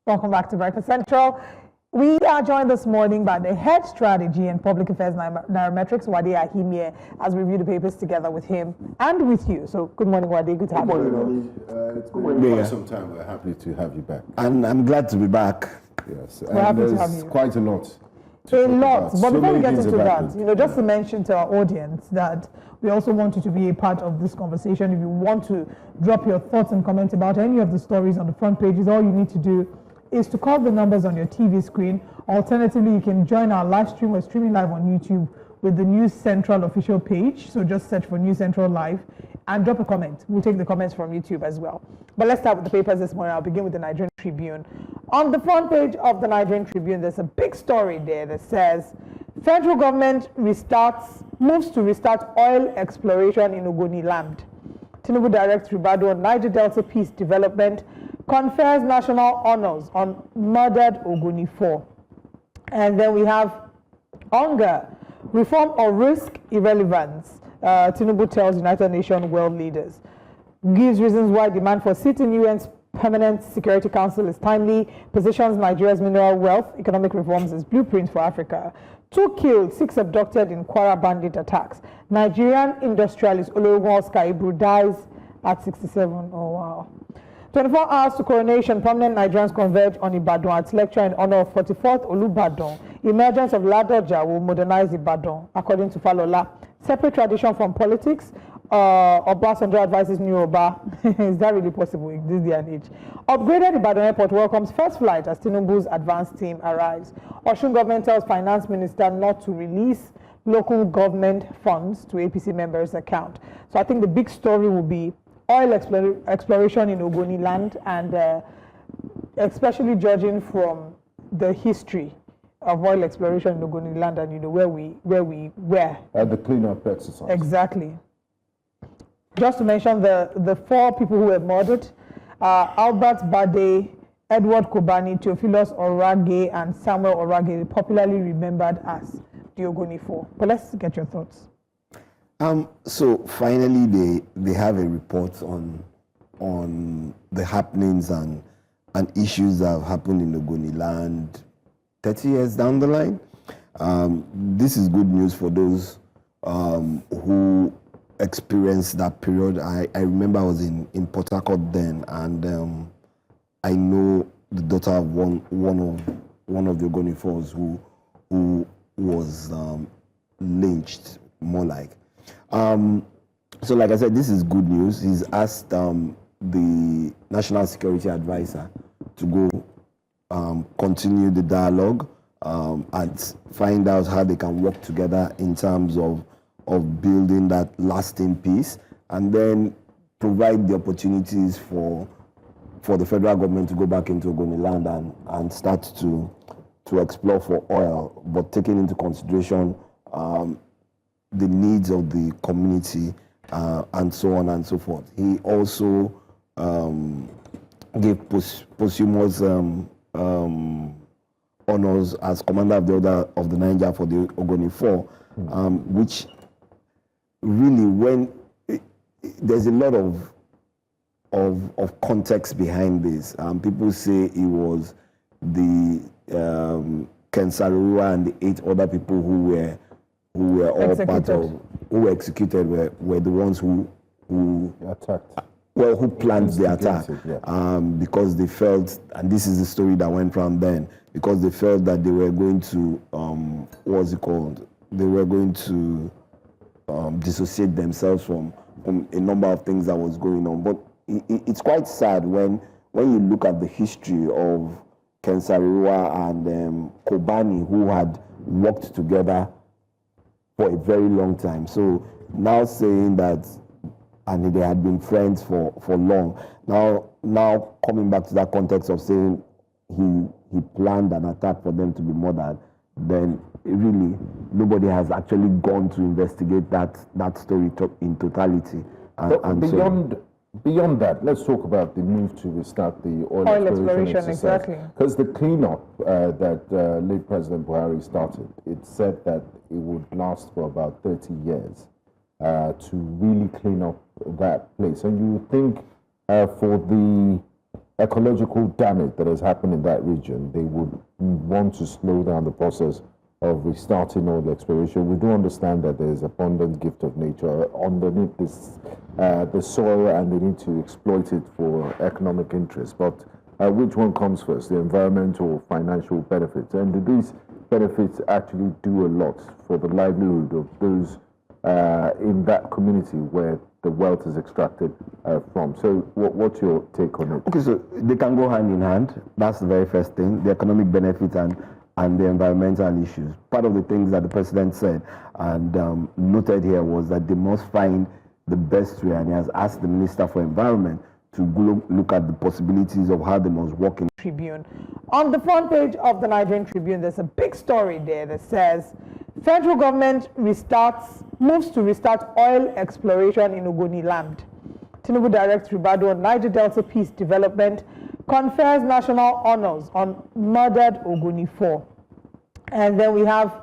Welcome back to Breakfast Central. We are joined this morning by the head strategy and public affairs Nairametrics, Uade Ahimie, as we review the papers together with him and with you. So, good morning, Uade. Good to have you. Good morning, Oli. It's been quite some time. We're happy to have you back. And I'm glad to be back. Yes, we're happy to have you. Quite a lot. A lot. But before we get into that, just to mention to our audience that we also want you to be a part of this conversation. If you want to drop your thoughts and comments about any of the stories on the front pages, all you need to do is to call the numbers on your TV screen. Alternatively, you can join our live stream. We're streaming live on YouTube with the News Central official page. So just search for News Central Live and drop a comment. We'll take the comments from YouTube as well. But let's start with the papers this morning. I'll begin with the Nigerian Tribune. On the front page of the Nigerian Tribune, there's a big story there that says federal government moves to restart oil exploration in Ogoniland. Tinubu directs Ribadu on Niger Delta peace development, confers national honors on murdered Ogoni 4. And then we have hunger, reform or risk irrelevance. Tinubu tells United Nations world leaders. Gives reasons why demand for seat in UN's Permanent Security Council is timely. Positions Nigeria's mineral wealth, economic reforms as blueprint for Africa. 2 killed, 6 abducted in Kwara bandit attacks. Nigerian industrialist Ologun Oscar Ibru dies at 67. Oh, wow. 24 hours to coronation, prominent Nigerians converge on Ibadan at lecture in honor of 44th Olubadan. Emergence of Ladoja will modernize Ibadan, according to Falola. Separate tradition from politics. Obasanjo advises new Oba. Is that really possible in this day and age? Upgraded Ibadan Airport welcomes first flight as Tinubu's advanced team arrives. Osun government tells finance minister not to release local government funds to APC members' account. So I think the big story will be oil exploration in Ogoniland, and especially judging from the history of oil exploration in Ogoniland and where we were. At the cleanup exercise. Exactly. Just to mention the 4 people who were murdered, Albert Bade, Edward Kobani, Theophilus Orage, and Samuel Orage, popularly remembered as the Ogoni 4. But let's get your thoughts. So finally, they have a report on the happenings and issues that have happened in Ogoniland 30 years down the line. This is good news for those who experienced that period. I remember I was in Port Harcourt then, and I know the daughter of one of the Ogoni 4s who was lynched, more like. So like I said, this is good news. He's asked the National Security Advisor to go continue the dialogue and find out how they can work together in terms of building that lasting peace, and then provide the opportunities for the federal government to go back into Ogoniland and start to explore for oil, but taking into consideration the needs of the community and so on and so forth. He also gave posthumous honors as commander of the Order of the Niger for the Ogoni 4, which really, there's a lot of context behind this. People say it was the Kensarua and the 8 other people who were all part of, who were executed, were the ones who attacked. Well, who planned the attack? Yeah. Because they felt, and this is the story that went from then, because they felt that they were going to, what's it called? They were going to dissociate themselves from a number of things that was going on. But it's quite sad when you look at the history of Kensarua and Kobani, who had worked together for a very long time. So now saying that, and they had been friends for long. Now coming back to that context of saying he planned an attack for them to be murdered, then really nobody has actually gone to investigate that story in totality. And beyond that, let's talk about the move to restart the oil exploration exactly. Because the cleanup that late President Buhari started, it said that it would last for about 30 years to really clean up that place. And you would think for the ecological damage that has happened in that region, they would want to slow down the process of restarting oil exploration. We do understand that there is abundant gift of nature underneath this, the soil, and they need to exploit it for economic interest. But which one comes first, the environmental or financial benefits? And do these benefits actually do a lot for the livelihood of those in that community where the wealth is extracted from? So what's your take on it? Okay, so they can go hand in hand. That's the very first thing, the economic benefits and the environmental issues. Part of the things that the president said and noted here was that they must find the best way, and he has asked the Minister for Environment to look at the possibilities of how they must work in Tribune. On the front page of the Nigerian Tribune, there's a big story there that says federal government moves to restart oil exploration in Ogoniland. Tinubu directs Ribadu on Niger Delta peace development, confers national honors on murdered Ogoni 4. And then we have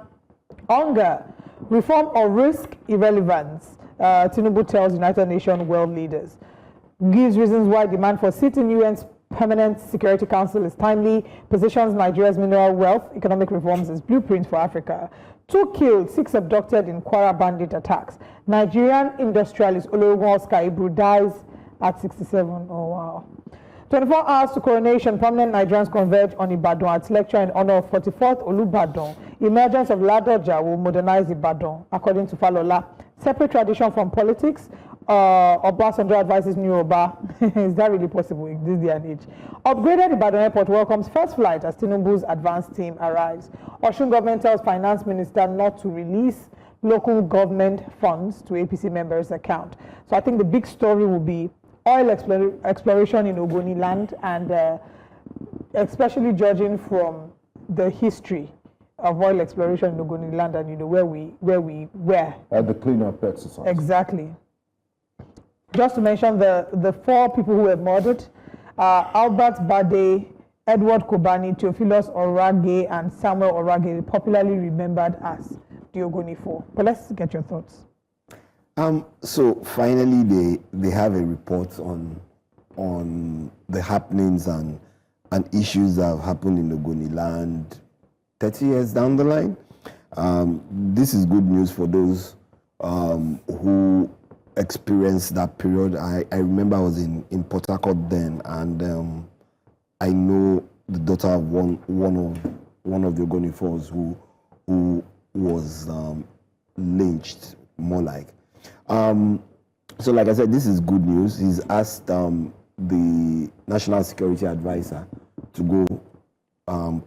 hunger, reform or risk irrelevance. Tinubu tells United Nations world leaders. Gives reasons why demand for sitting UN's Permanent Security Council is timely, positions Nigeria's mineral wealth, economic reforms as blueprint for Africa. 2 killed, 6 abducted in Kwara bandit attacks. Nigerian industrialist Ologun Oscar Ibru dies at 67. Oh, wow. 24 hours to coronation, prominent Nigerians converge on Ibadan at lecture in honor of 44th Olubadan. Emergence of Ladoja will modernize Ibadan, according to Falola. Separate tradition from politics. Obasanjo advises new Oba. Is that really possible in this day and age? Upgraded Ibadan Airport welcomes first flight as Tinubu's advanced team arrives. Osun government tells finance minister not to release local government funds to APC members' account. So I think the big story will be oil exploration in Ogoniland, and especially judging from the history of oil exploration in Ogoniland and where we were. The cleanup exercise. Exactly. Just to mention the 4 people who were murdered, Albert Bade, Edward Kobani, Theophilus Orage, and Samuel Orage, popularly remembered as the Ogoni 4. But let's get your thoughts. So finally, they have a report on the happenings and issues that have happened in Ogoniland 30 years down the line. This is good news for those who experienced that period. I remember I was in Port Harcourt then, and I know the daughter of one of the Ogoni 4s who was lynched, more like. So like I said, this is good news. He's asked the National Security Advisor to go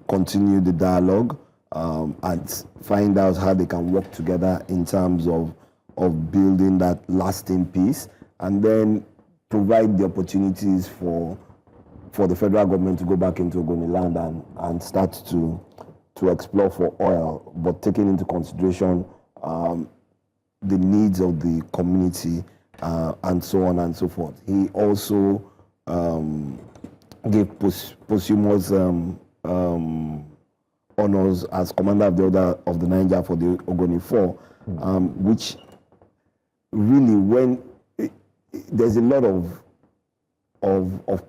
continue the dialogue and find out how they can work together in terms of building that lasting peace, and then provide the opportunities for the federal government to go back into Ogoniland and start to explore for oil, but taking into consideration the needs of the community and so on and so forth. He also gave posthumous honors as commander of the Order of the Niger for the Ogoni 4, which really, there's a lot of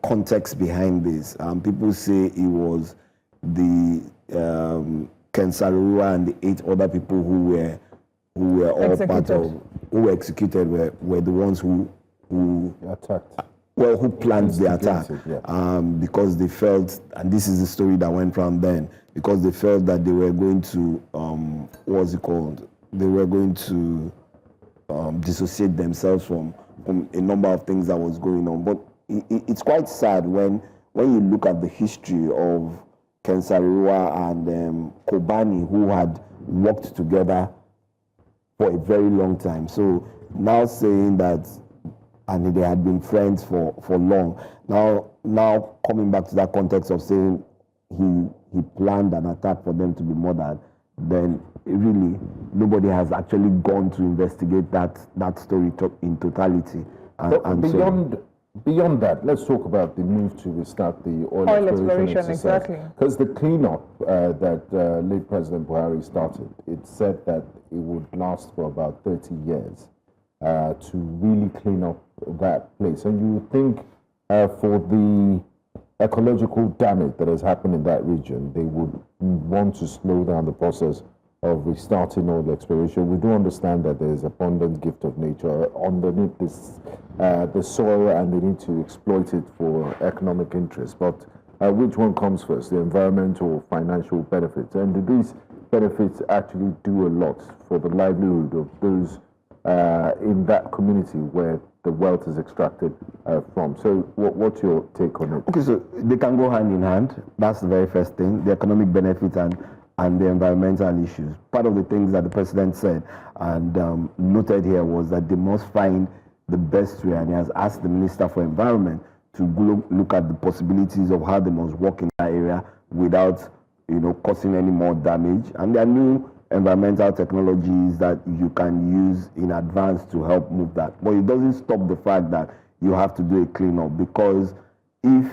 context behind this. People say it was the Kensarua and the 8 other people who were all part of, who were executed, were the ones who attacked. Well, who planned the attack? Yeah. Because they felt, and this is the story that went from then, because they felt that they were going to, what's it called? They were going to dissociate themselves from a number of things that was going on. But it's quite sad when you look at the history of Kensarua and Kobani, who had worked together for a very long time. So now saying that, and they had been friends for long. Now coming back to that context of saying he planned an attack for them to be murdered, then really nobody has actually gone to investigate that story in totality. And beyond that, let's talk about the move to restart the oil exploration exactly. Because the cleanup that late President Buhari started, it said that it would last for about 30 years to really clean up that place. And you would think for the ecological damage that has happened in that region, they would want to slow down the process of restarting oil exploration. We do understand that there is abundant gift of nature underneath this, the soil, and they need to exploit it for economic interest. But which one comes first, the environmental or financial benefits? And do these benefits actually do a lot for the livelihood of those in that community where the wealth is extracted from? So what's your take on it? Okay, so they can go hand in hand. That's the very first thing, the economic benefits and the environmental issues. Part of the things that the president said and noted here was that they must find the best way, and he has asked the Minister for Environment to look at the possibilities of how they must work in that area without, causing any more damage. And there are new environmental technologies that you can use in advance to help move that. But it doesn't stop the fact that you have to do a cleanup, because if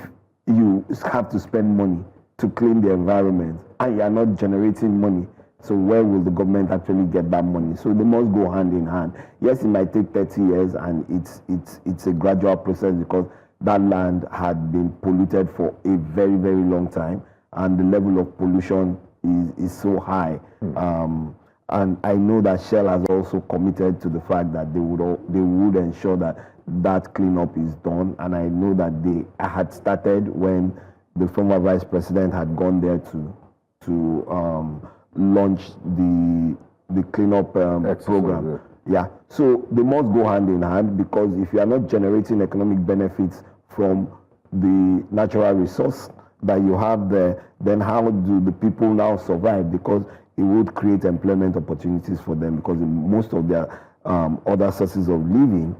you have to spend money to clean the environment and you are not generating money, so where will the government actually get that money? So they must go hand in hand. Yes, it might take 30 years, and it's a gradual process because that land had been polluted for a very, very long time, and the level of pollution is so high. And I know that Shell has also committed to the fact that they would ensure that cleanup is done. And I know that they had started when the former vice president had gone there to launch the cleanup program. Yeah, so they must go hand in hand, because if you are not generating economic benefits from the natural resource that you have there, then how do the people now survive? Because it would create employment opportunities for them, because most of their other sources of living,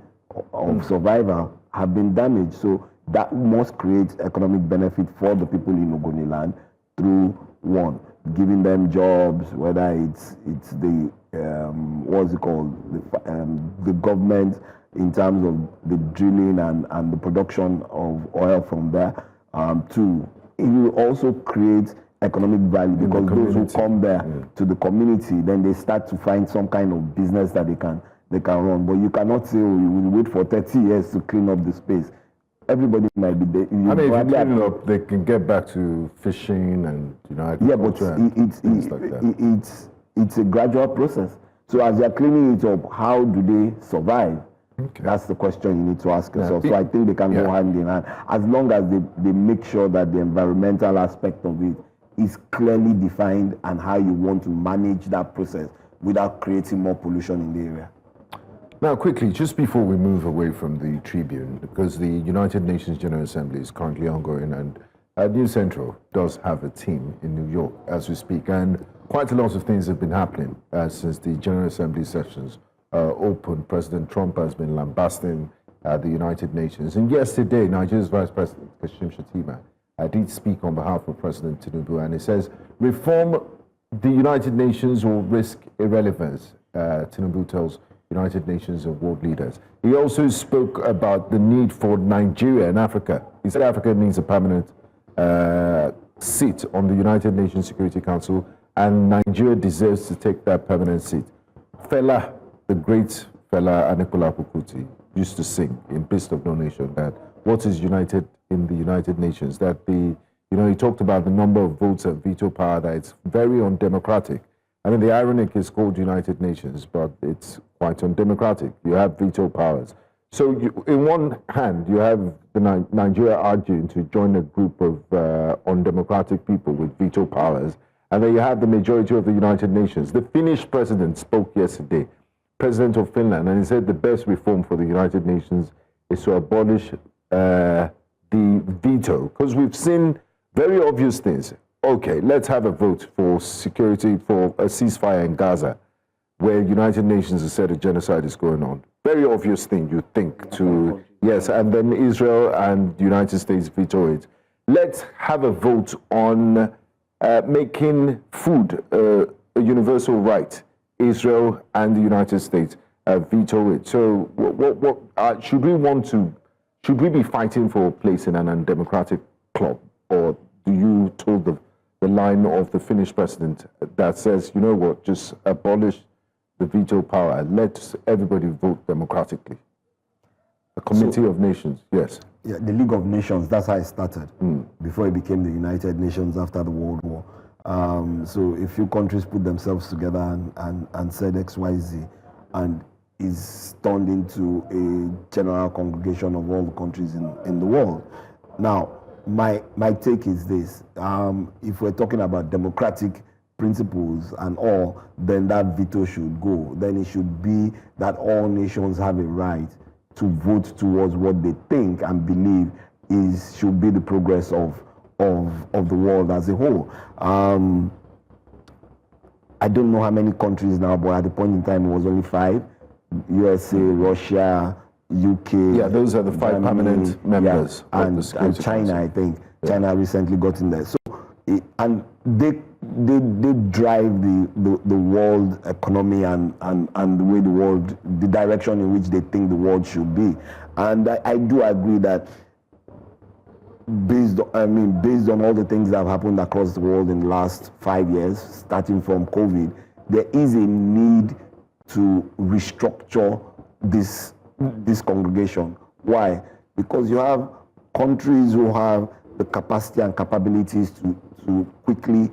of survival, have been damaged. So that must create economic benefit for the people in Ogoniland through, one, giving them jobs, whether it's the what's it called, the government in terms of the drilling and the production of oil from there. Two, it will also create economic value, because those who come there to the community, then they start to find some kind of business that they can run. But you cannot say, oh, you will wait for 30 years to clean up the space. Everybody might be there. If you clean it up, they can get back to fishing and agriculture. Yeah, but it's a gradual process. So as you're cleaning it up, how do they survive? Okay. That's the question you need to ask yourself. So I think they can go hand in hand, as long as they make sure that the environmental aspect of it is clearly defined, and how you want to manage that process without creating more pollution in the area. Now, quickly, just before we move away from the Tribune, because the United Nations General Assembly is currently ongoing, and News Central does have a team in New York as we speak, and quite a lot of things have been happening since the General Assembly sessions opened. President Trump has been lambasting the United Nations, and yesterday, Nigeria's Vice President Kashim Shettima did speak on behalf of President Tinubu, and he says, reform the United Nations will risk irrelevance, Tinubu tells United Nations and world leaders. He also spoke about the need for Nigeria and Africa. He said Africa needs a permanent seat on the United Nations Security Council, and Nigeria deserves to take that permanent seat. Fela, the great Fela Anikulapo Kuti, used to sing in Beast of No Nation that what is united in the United Nations, that he talked about the number of votes and veto power, that it's very undemocratic. I mean, the ironic is called United Nations, but it's quite undemocratic. You have veto powers. So in one hand, you have Nigeria arguing to join a group of undemocratic people with veto powers, and then you have the majority of the United Nations. The Finnish president spoke yesterday, president of Finland, and he said the best reform for the United Nations is to abolish the veto, because we've seen very obvious things. Okay, let's have a vote for security, for a ceasefire in Gaza, where United Nations has said a genocide is going on. Very obvious thing, you think, to, yes, and then Israel and the United States veto it. Let's have a vote on making food a universal right. Israel and the United States veto it. So what should we be fighting for a place in an undemocratic club? Or do you toe the line of the Finnish president that says, you know what, just abolish the veto power, let everybody vote democratically? A committee of nations, yes. Yeah, the League of Nations, that's how it started, before it became the United Nations after the World War. So a few countries put themselves together and said XYZ, and is turned into a general congregation of all the countries in the world. Now, my take is this. If we're talking about democratic principles and all, then that veto should go. Then it should be that all nations have a right to vote towards what they think and believe should be the progress of the world as a whole. I don't know how many countries now, but at the point in time it was only 5. USA, Russia, UK. Yeah, those are the 5 permanent members. Yeah, and China, I think. Yeah. China recently got in there. So, and they drive the world economy and the way the direction in which they think the world should be. And I do agree that based on all the things that have happened across the world in the last 5 years, starting from COVID, there is a need to restructure this congregation. Why? Because you have countries who have the capacity and capabilities to quickly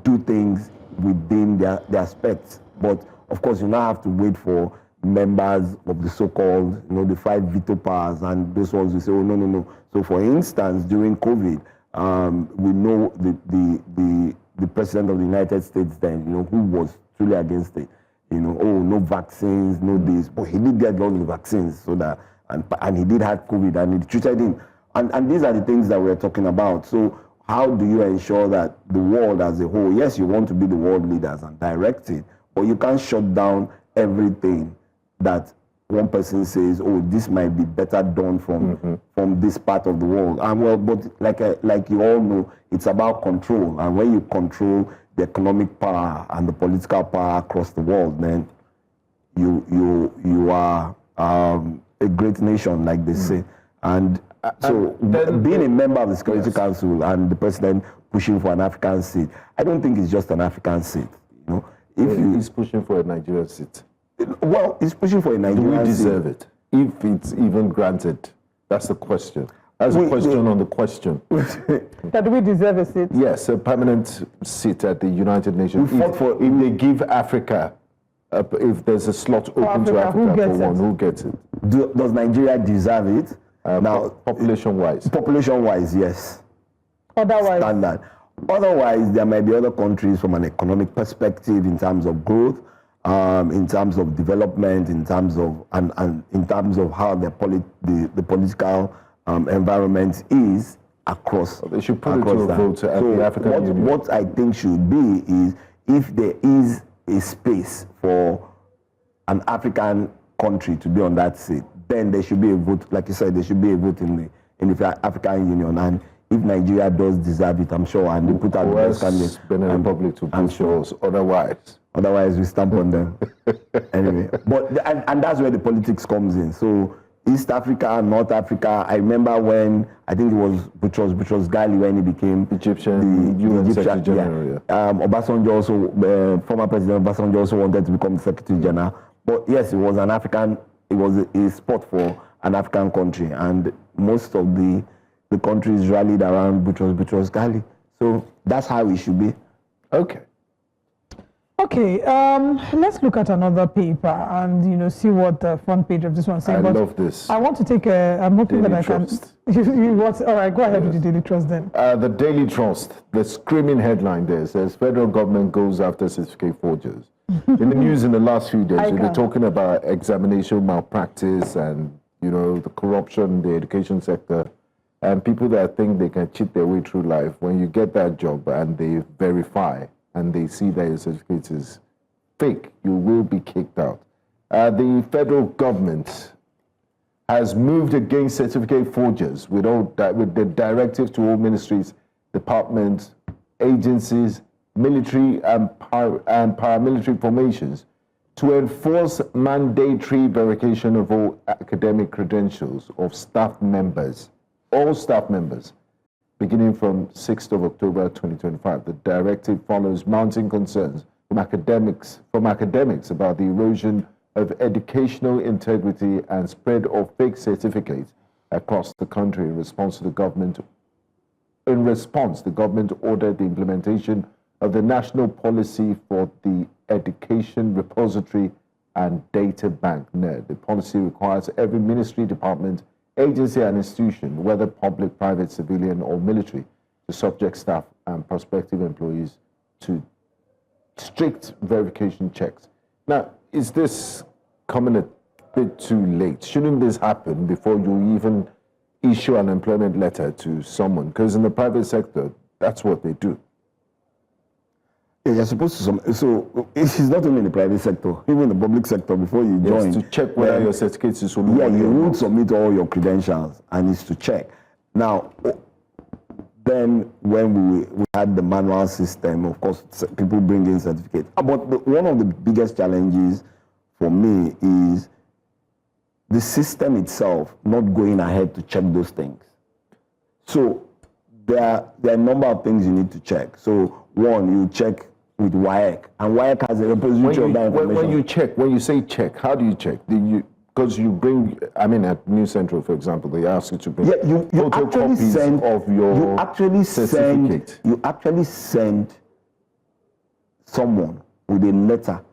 do things within their specs. But of course, you now have to wait for members of the so-called, the 5 veto powers, and those ones will say, oh, no. So for instance, during COVID, we know the president of the United States then, who was truly against it. No vaccines, no this, but he did get all the vaccines, so that, and he did have COVID, and he treated him. And these are the things that we're talking about. So how do you ensure that the world as a whole, yes, you want to be the world leaders and direct it, but you can't shut down everything that one person says, oh, this might be better done from this part of the world. And well, but like you all know, it's about control. And when you control the economic power and the political power across the world, then you are a great nation, like they say. And so being a member of the Security Council and the president pushing for an African seat, I don't think it's just an African seat. If he's pushing for a Nigerian seat. Well, he's pushing for a Nigerian seat. Do we deserve it? If it's even granted, that's the question. That's a question on the question. That we deserve a seat? Yes, a permanent seat at the United Nations. If they give Africa, if there's a slot open to Africa who gets it? Does Nigeria deserve it? Now, population-wise? Population-wise, yes. Otherwise? Standard. Otherwise, there might be other countries from an economic perspective in terms of growth, in terms of development, in terms of and in terms of how the political environment is across. They should put it to a vote at the African Union. What I think should be is, if there is a space for an African country to be on that seat, then there should be a vote. Like you said, there should be a vote in the African Union. And if Nigeria does deserve it, I'm sure, and they put out the best candidates, Benin Republic to push us. Otherwise, we stamp on them. Anyway, but and that's where the politics comes in. So East Africa, North Africa. I remember when I think it was Boutros Ghali when he became Egyptian UN Secretary General. Obasanjo also, former President Obasanjo also wanted to become the Secretary General. But yes, it was a spot for an African country, and most of the countries rallied around Boutros Ghali. So that's how it should be. Okay, let's look at another paper and see what the front page of this one says. I love this. I want to take I'm hoping Daily that I Trust. can. All right, go ahead with the Daily Trust then. The Daily Trust, the screaming headline there says federal government goes after certificate forgers. In the news in the last few days, they're talking about examination malpractice and the corruption in the education sector, and people that think they can cheat their way through life. When you get that job and they verify and they see that your certificate is fake, you will be kicked out. The federal government has moved against certificate forgers with the directive to all ministries, departments, agencies, military and paramilitary formations to enforce mandatory verification of all academic credentials of staff members, all staff members, beginning from 6th of October 2025. The directive follows mounting concerns from academics about the erosion of educational integrity and spread of fake certificates across the country in response, the government ordered the implementation of the National Policy for the Education Repository and Data Bank, NED. The policy requires every ministry, department, agency, and institution, whether public, private, civilian, or military, to subject staff and prospective employees to strict verification checks. Now, is this coming a bit too late? Shouldn't this happen before you even issue an employment letter to someone? Because in the private sector, that's what they do. Yeah, you're supposed to. So it's not only in the private sector, even in the public sector. Before you join, to check whether your certificates is yeah, you would submit all your credentials, and it's to check. Now, then when we had the manual system, of course, people bring in certificates. But one of the biggest challenges for me is the system itself not going ahead to check those things. So there are a number of things you need to check. So one, you check with WAEC, and WAEC has a repository of that information. When you say check, how do you check? Because you bring, I mean, at New Central, for example, they ask you to bring photocopies of your certificate. You actually send someone with a letter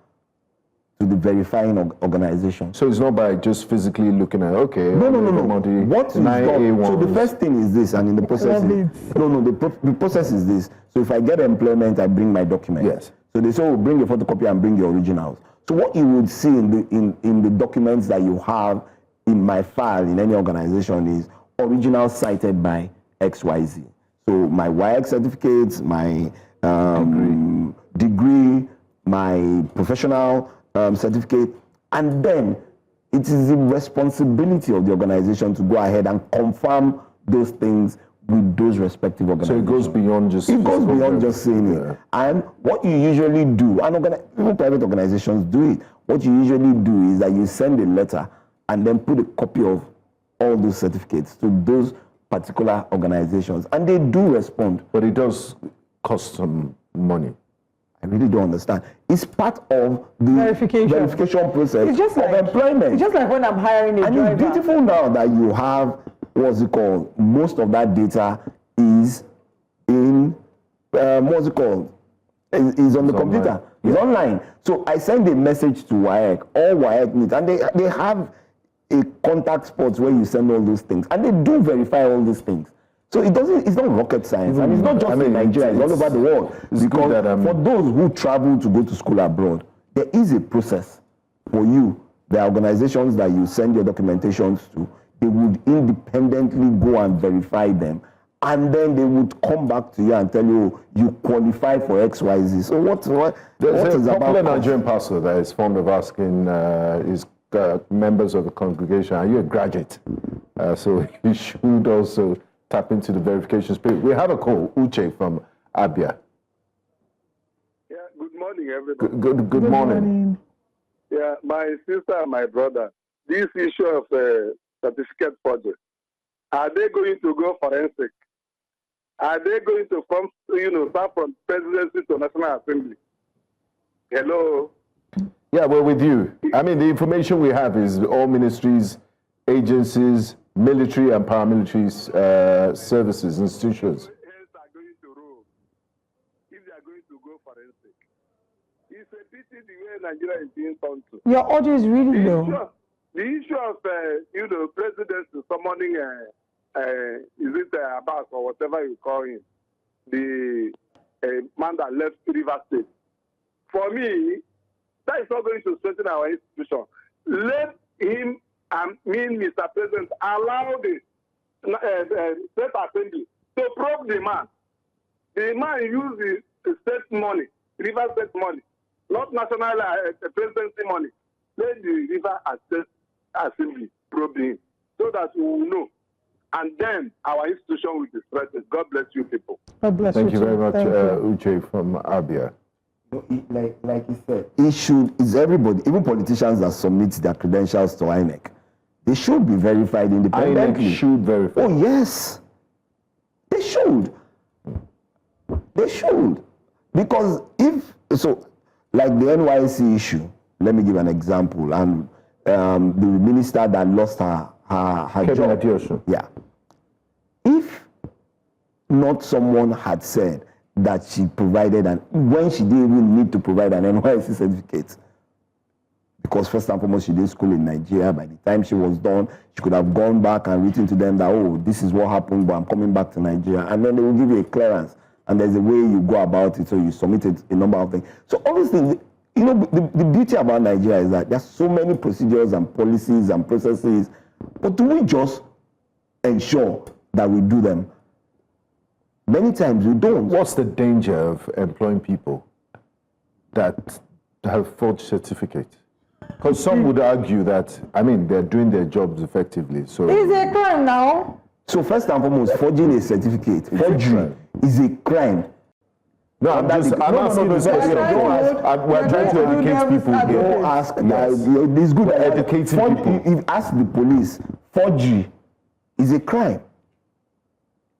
to the verifying organization. So it's not by just physically looking at, okay. No. What is done? So the first thing is this, and in the process, the process is this. So if I get employment, I bring my document. Yes. So they say, oh, bring your photocopy and bring the originals. So what you would see in the documents that you have in my file in any organization is originals cited by XYZ. So my WAEC certificates, my degree, my professional certificate, and then it is the responsibility of the organization to go ahead and confirm those things with those respective organizations. So it goes beyond just... It goes beyond just saying it. And what you usually do, and even private organizations do it, what you usually do is that you send a letter and then put a copy of all those certificates to those particular organizations, and they do respond. But it does cost some money. I really don't understand. It's part of the verification process it's just of employment. It's just like when I'm hiring a driver. And it's beautiful now that you have, what's it called? Most of that data is in, what's it called? Is on the computer. It's online. So I send a message to WAEC. All WAEC needs, and they have a contact spot where you send all those things, and they do verify all these things. So it's not rocket science, and it's not just in Nigeria, it's all over the world. Because for those who travel to go to school abroad, there is a process for you. There are organizations that you send your documentations to, they would independently go and verify them, and then they would come back to you and tell you, you qualify for XYZ. So what is a popular Nigerian pastor that is fond of asking his members of the congregation, are you a graduate? So you should also tap into the verification spirit. We have a call, Uche from Abia. Yeah, good morning, everybody. Good morning. Yeah, my sister and my brother, this issue of certificate forgery, are they going to go forensic? Are they going to start from presidency to National Assembly? Hello? Yeah, we're with you. I mean, the information we have is all ministries, agencies, military and paramilitary services, institutions. Are going to rule if they are going to go forensic. It's a pity the way Nigeria is being turned to. Your audio is really low. The issue of presidency summoning is it Abbas or whatever you call him, the man that left River State. For me, that is not going to strengthen our institution. Let him, Mr. President, allow the State Assembly to probe the man. The man used the state money, River State money, not national presidency money. Let the River State Assembly probe him so that we will know. And then our institution will be strengthened. God bless you people. God bless Thank you. Thank you very much, Uche from Abia. Like he said, it's everybody, even politicians that submit their credentials to INEC. They should be verified independently. INEC should verify. Oh, yes. They should. They should. Because like the NYC issue, let me give an example. And the minister that lost her her job. Yeah. If not someone had said that she provided, and when she didn't even need to provide an NYSC certificate, because first and foremost she did school in Nigeria. By the time she was done, she could have gone back and written to them that, oh, this is what happened, but I'm coming back to Nigeria, and then they will give you a clearance, and there's a way you go about it, so you submitted a number of things. So obviously, you know, the beauty about Nigeria is that there's so many procedures and policies and processes, but do we just ensure that we do them? Many times we don't. What's the danger of employing people that have forged certificates? Because some would argue that, I mean, they're doing their jobs effectively. So it's a crime now. So first and foremost, forging a certificate, forgery is a crime. No, I'm asking this question. We're trying to educate people here. Don't ask. It's good at educating people. If you ask the police, forgery is a crime.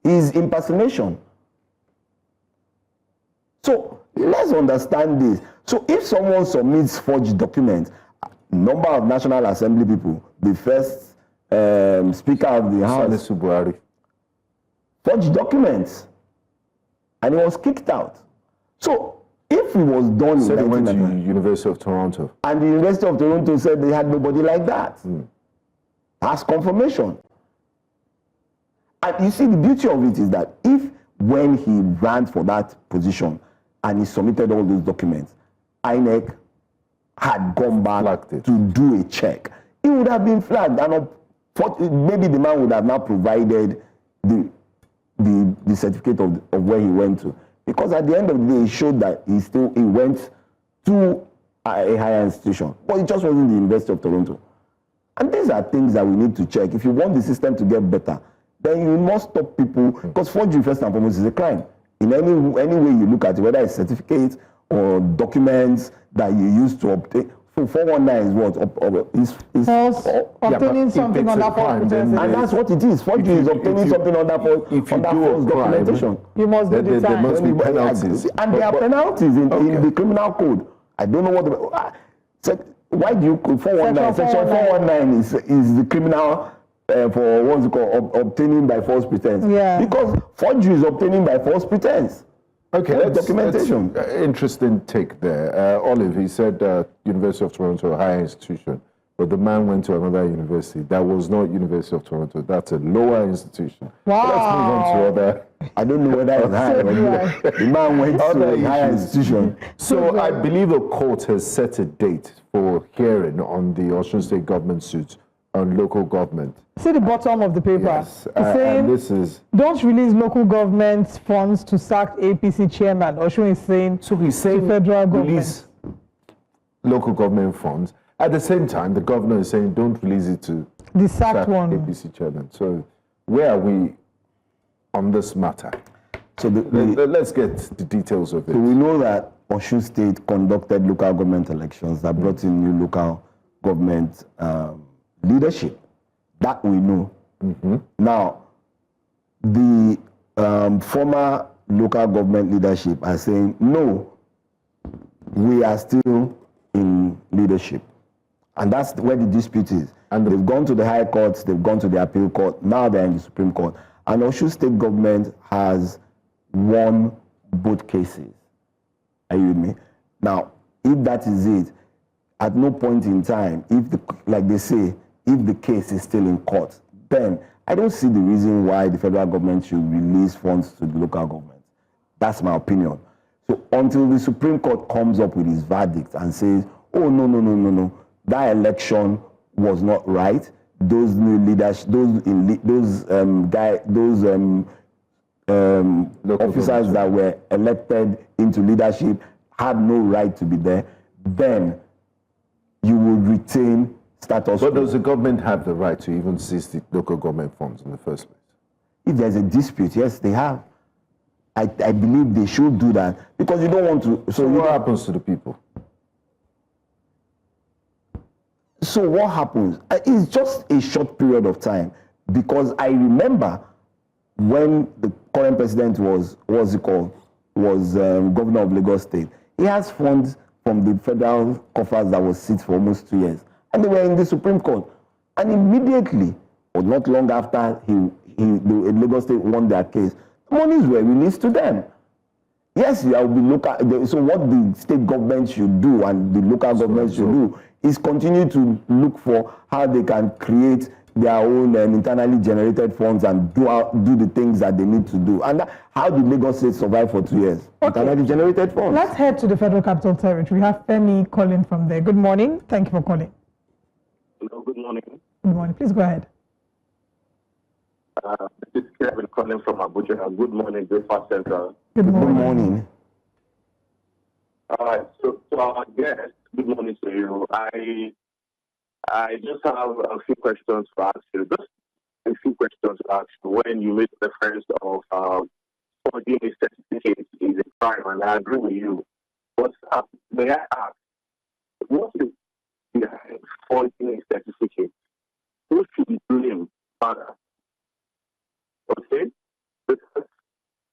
Is impersonation. So let's understand this. So if someone submits forged documents, number of National Assembly people, the first Speaker of the House, forged documents, and he was kicked out. So if it was done in he went to University of Toronto, and the University of Toronto said they had nobody like that, as confirmation. And you see, the beauty of it is that if when he ran for that position and he submitted all those documents, INEC had gone back to do a check, it would have been flagged, and maybe the man would have now provided the certificate of where he went to, because at the end of the day, it showed that he went to a higher institution, but it just wasn't the University of Toronto. And these are things that we need to check. If you want the system to get better, then you must stop people, because forgery first and foremost is a crime. In any way you look at it, whether it's certificates or documents that you use to obtain. So 419 is what? Is false, obtaining something on that false, and that's what it is. Forgery is obtaining something on that false documentation. You must do the time. There must be penalties. And there are penalties in the criminal code. I don't know what why do you 419? Section 419 is the criminal for what's it called, obtaining by false pretense. Yeah. Because forgery is obtaining by false pretense. Okay, documentation. Interesting take there. Olive, he said University of Toronto, a higher institution, but the man went to another university. That was not University of Toronto. That's a lower institution. Wow. Let's move on to other. I don't know whether it's higher or lower. The man went to a higher institution. So I believe a court has set a date for hearing on the Osun State government suit on local government. See the bottom of the paper. Yes, saying, and this is... Don't release local government funds to sack APC chairman. Osun is saying, so he's saying federal government. Release local government funds. At the same time, the governor is saying don't release it to the sacked one. APC chairman. So where are we on this matter? So let's get the details of it. So we know that Osun State conducted local government elections that brought in new local government leadership. That we know. Now, the former local government leadership are saying, no, we are still in leadership. And that's where the dispute is. And they've gone to the high courts, they've gone to the appeal court, now they're in the Supreme Court. And Osun State government has won both cases. Are you with me? Now, if that is it, at no point in time, like they say, if the case is still in court, then I don't see the reason why the federal government should release funds to the local government. That's my opinion. So until the Supreme Court comes up with its verdict and says, oh, no, that election was not right. Those new leaders, officers that were elected into leadership had no right to be there, then you would retain status. But does the government have the right to even seize the local government funds in the first place? If there's a dispute, yes, they have. I believe they should do that, because you don't want to. So what happens to the people? So what happens? It's just a short period of time, because I remember when the current president was governor of Lagos State. He has funds from the federal coffers that was sit for almost 2 years. And they were in the Supreme Court. And immediately, or not long after the Lagos State won their case, monies were released to them. Yes, there will be local. So what the state government should do and the local government should do is continue to look for how they can create their own internally generated funds and do the things that they need to do. And how did Lagos State survive for 2 years? Okay. Internally generated funds. Let's head to the Federal Capital Territory. We have Femi calling from there. Good morning. Thank you for calling. Hello, good morning. Good morning. Please go ahead. This is Kevin calling from Abuja. Good morning, Breakfast Central. Good morning. Good morning. All right, so our guest, good morning to you. I just have a few questions to ask you. Just a few questions to ask you. When you make reference of forging a certificate is a crime, and I agree with you. But may I ask, what is behind forging a certificate? Who should be blamed, father? Okay?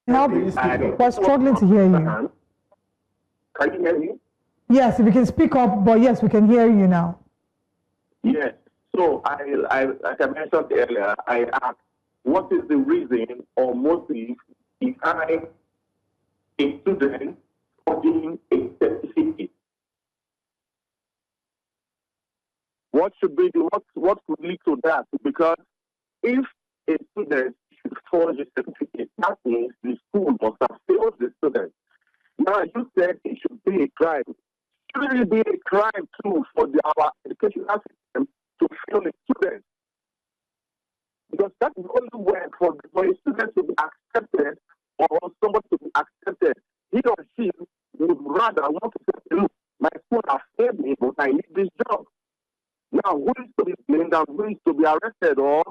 Now, we're struggling to hear you. Can you hear me? Yes, if you can speak up, but yes, we can hear you now. Yes. So, like I mentioned earlier, I asked, what is the reason or motive behind a student forging a certificate? What should be what could lead to that? Because if a student should forge a certificate, that means the school must have failed the student. Now, you said it should be a crime. Shouldn't it be a crime too for our educational system to fail a student? Because that's the only way for a student to be accepted or somebody to be accepted. He or she would rather want to say, look, my school has failed me, but I need this job. Now, who is to be blamed and who is to be arrested or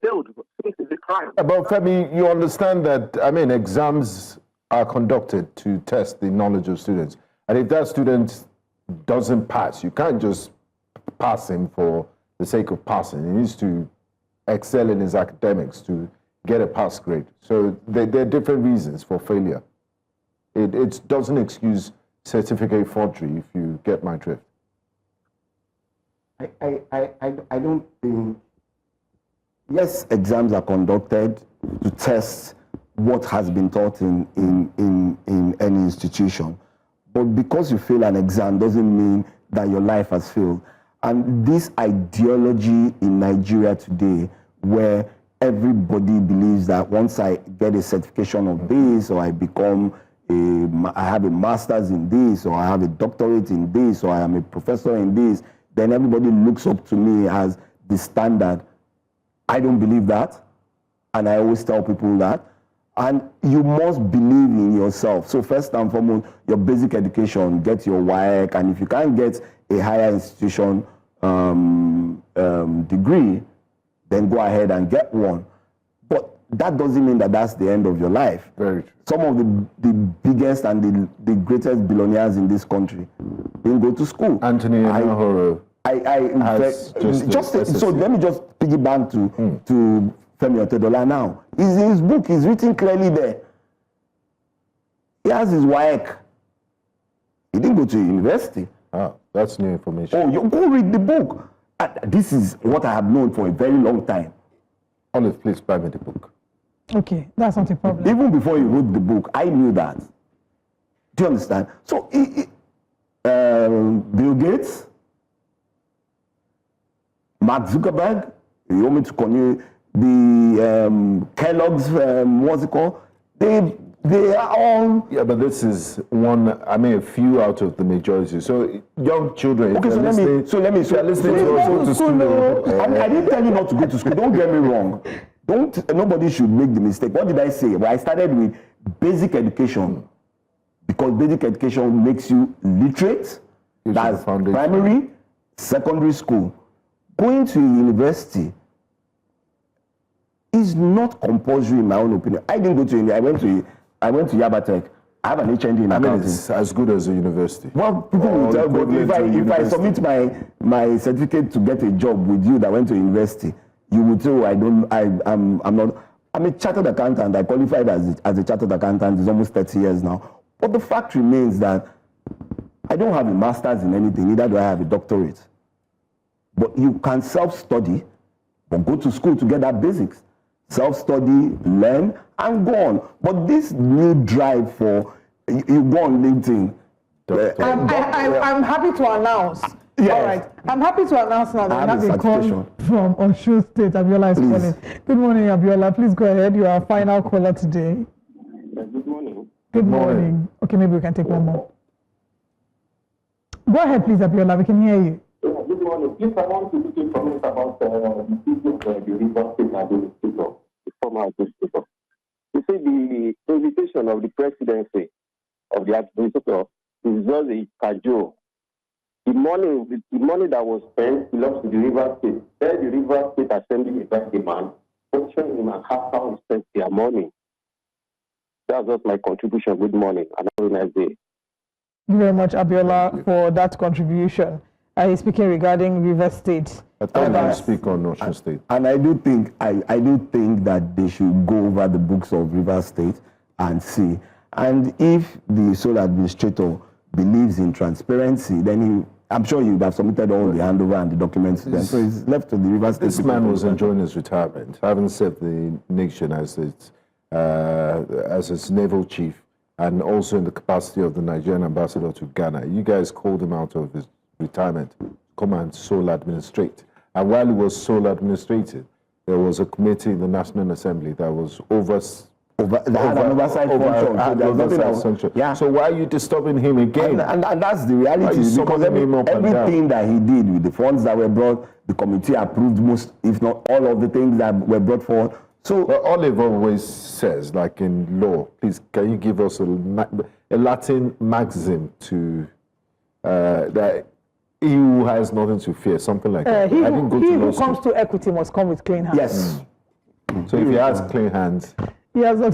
jailed? This is a crime. But Femi, you understand that, exams are conducted to test the knowledge of students. And if that student doesn't pass, you can't just pass him for the sake of passing. He needs to excel in his academics to get a pass grade. So there are different reasons for failure. It doesn't excuse certificate forgery, if you get my drift. I don't think. Yes, exams are conducted to test what has been taught in any institution. But because you fail an exam doesn't mean that your life has failed. And this ideology in Nigeria today, where everybody believes that once I get a certification of this, or I have a master's in this, or I have a doctorate in this, or I am a professor in this, then everybody looks up to me as the standard. I don't believe that. And I always tell people that. And you must believe in yourself. So first and foremost, your basic education, get your WAEC, and if you can't get a higher institution degree, then go ahead and get one. But that doesn't mean that that's the end of your life. Very true. Some of the biggest and the greatest billionaires in this country didn't go to school. Anthony Enohoro. So let me just piggyback to Femi Otedola now. His book is written clearly there. He has his WAEC. He didn't go to university. Ah, that's new information. Oh, you go read the book. This is what I have known for a very long time. Olive, please buy me the book. Okay, that's not a problem. Even before he wrote the book, I knew that. Do you understand? So, Bill Gates, Mark Zuckerberg, you want me to continue, the Kellogg's, what's it called? They are all... Yeah, but this is a few out of the majority. So young children, okay, listening to school. I didn't tell you not to go to school. Don't get me wrong. Nobody should make the mistake. What did I say? Well, I started with basic education, because basic education makes you literate. That's primary, secondary school. Going to university is not compulsory in my own opinion. I didn't go to university. I went to Yabatech. I have an HND in accounting. It's as good as a university. Well, people will tell, but if I submit my certificate to get a job with you that went to university, you would say, I'm a chartered accountant. I qualified as a chartered accountant. It's almost 30 years now. But the fact remains that I don't have a master's in anything, neither do I have a doctorate. But you can self-study but go to school to get that basics. Self-study, learn, and go on. But this new drive for, you go on LinkedIn. I'm happy to announce. Yes. All right. I'm happy to announce now that I have we have a call from Osun State. Abiola is calling. Good morning, Abiola. Please go ahead. You are our final caller today. Good morning. Good morning. Okay, maybe we can take one more. Go ahead, please, Abiola. We can hear you. Good morning. Please, I want to make a comment about the issue of the River State administrator, the former administrator. You see, the invitation of the presidency of the administrator is just a cajole. The money that was spent belongs to the River State. Then the River State Assembly invite the man, question him and how he spent their money. That's just my contribution. Good morning and have a nice day. Thank you very much, Abiola, for that contribution. He's speaking regarding River State. I thought you speak on Osun State. And I do think that they should go over the books of River State and see. And if the sole administrator believes in transparency, then I'm sure he would have submitted all the handover and the documents to them. So it's left to the River State. This man was enjoying his retirement, having served the nation as its naval chief, and also in the capacity of the Nigerian ambassador to Ghana. You guys called him out of his retirement, come and sole administrate. And while he was sole administrating, there was a committee in the National Assembly that was oversight function. Yeah. So why are you disturbing him again? And that's the reality, because everything that he did with the funds that were brought, the committee approved most, if not all of the things that were brought forward. So Olive always says, like in law, please, can you give us a Latin maxim to that he who has nothing to fear, something like that. He who comes to equity must come with clean hands. Yes. So if he has clean hands, he has gone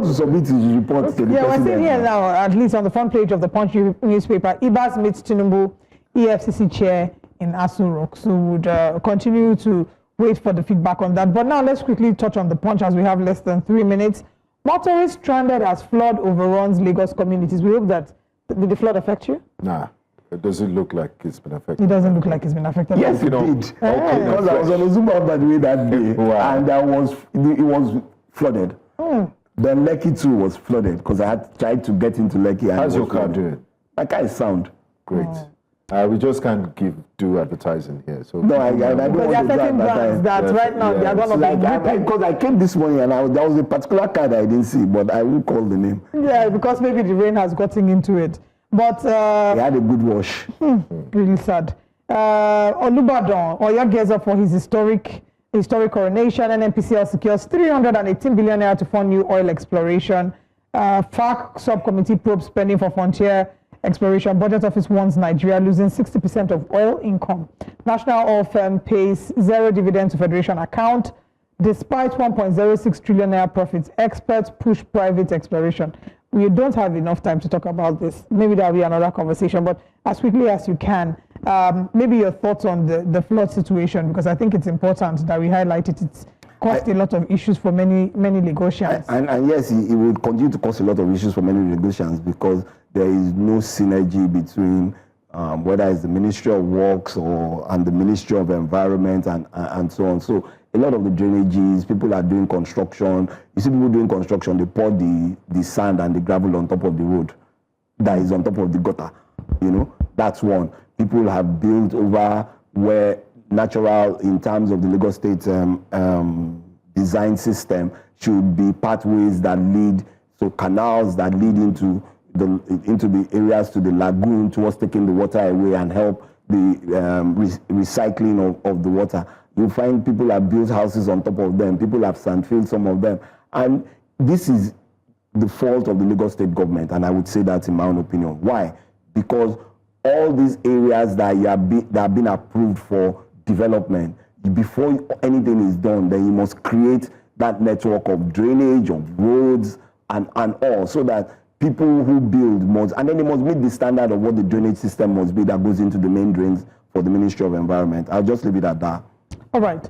to submit his report to the president. We're seeing here now, at least on the front page of the Punch newspaper, Ibas meets Tinubu, EFCC chair in Aso Rock. So we would continue to wait for the feedback on that. But now let's quickly touch on the Punch as we have less than 3 minutes. Motorists stranded as flood overruns Lagos communities. We hope that, did the flood affect you? Nah. It doesn't look like it's been affected. It doesn't look like it's been affected. Yes, it did. Because I was on a Zoom out by the way that day, and it was flooded. Then Lekki too was flooded because I had tried to get into Lekki. How's your car doing? My car is sound. Great. We just can't do advertising here. So no, I don't want to do advertising. That right now they are going to because I came this morning and there was a particular car that I didn't see, but I will call the name. Yeah, because maybe the rain has gotten into it. But he had a good wash. Really sad. Olubadan, Oyo gears up for his historic coronation. NNPCL secures 318 billion naira to fund new oil exploration. FARC subcommittee probes spending for frontier exploration. Budget office warns Nigeria losing 60% of oil income. National oil firm pays zero dividend to Federation account. Despite 1.06 trillion naira profits, experts push private exploration. We don't have enough time to talk about this. Maybe there'll be another conversation, but as quickly as you can, maybe your thoughts on the flood situation, because I think it's important that we highlight it. It's caused a lot of issues for many Lagosians. And yes, it will continue to cause a lot of issues for many Lagosians because there is no synergy between whether it's the Ministry of Works and the Ministry of Environment and so on. So a lot of the drainages, people are doing construction. You see people doing construction, they pour the sand and the gravel on top of the road that is on top of the gutter. You know, that's one. People have built over where natural, in terms of the Lagos State design system, should be pathways that lead, so canals that lead into the areas to the lagoon towards taking the water away and help the recycling of the water. You find people have built houses on top of them. People have sandfilled some of them. And this is the fault of the Lagos State government, and I would say that in my own opinion. Why? Because all these areas that have been approved for development, before anything is done, then you must create that network of drainage, of roads, and all, so that people who build must, and then they must meet the standard of what the drainage system must be that goes into the main drains for the Ministry of Environment. I'll just leave it at that. All right.